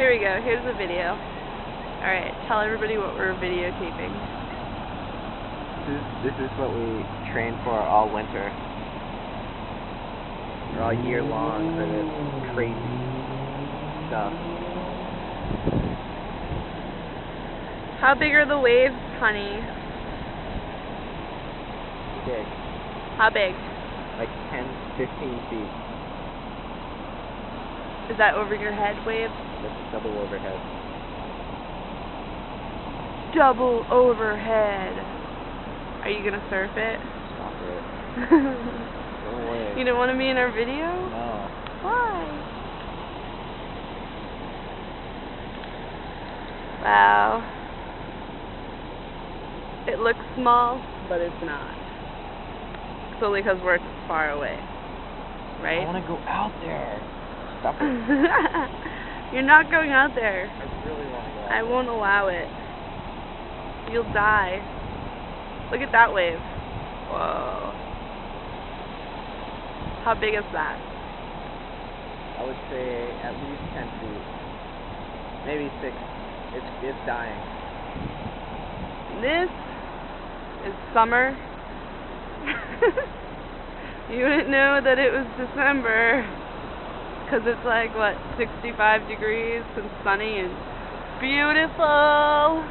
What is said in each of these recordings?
here we go. Here's the video. Alright, tell everybody what we're videotaping. This is what we train for all winter. Or all year long for this crazy stuff. How big are the waves, honey? Big. How big? Like 10, 15 feet. Is that over your head wave? That's double overhead. Double overhead. Are you gonna surf it? Stop it. Go away. You don't want to be in our video? No. Why? Wow. It looks small, but it's not. It's only because we're far away. Right? I want to go out there. Stop it. You're not going out there. I really want to go out I won't allow it. You'll die. Look at that wave. Whoa. How big is that? I would say at least 10 feet. Maybe 6. It's dying. This is summer. You wouldn't know that it was December. Because it's like, what, 65 degrees and sunny and beautiful.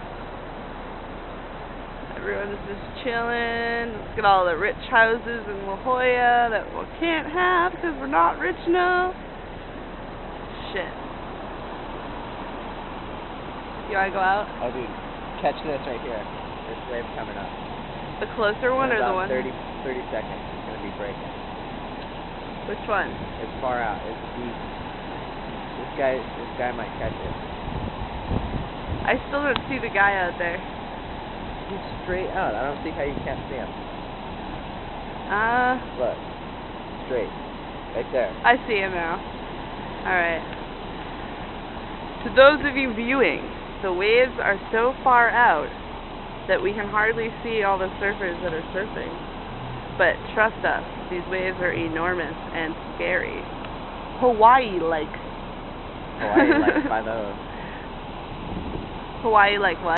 Everyone's just chilling. Look at all the rich houses in La Jolla that we can't have because we're not rich enough. Shit. You want to go out? Oh, dude. Catch this right here. This wave coming up. The closer one or the one? 30 seconds. It's going to be breaking. Which one? It's far out. It's deep. This guy might catch it. I still don't see the guy out there. He's straight out. I don't see how you can't see him. Look. Straight. Right there. I see him now. Alright. To those of you viewing, the waves are so far out that we can hardly see all the surfers that are surfing. But trust us, these waves are enormous and scary. Hawaii-like. Hawaii-like by those. Hawaii-like what?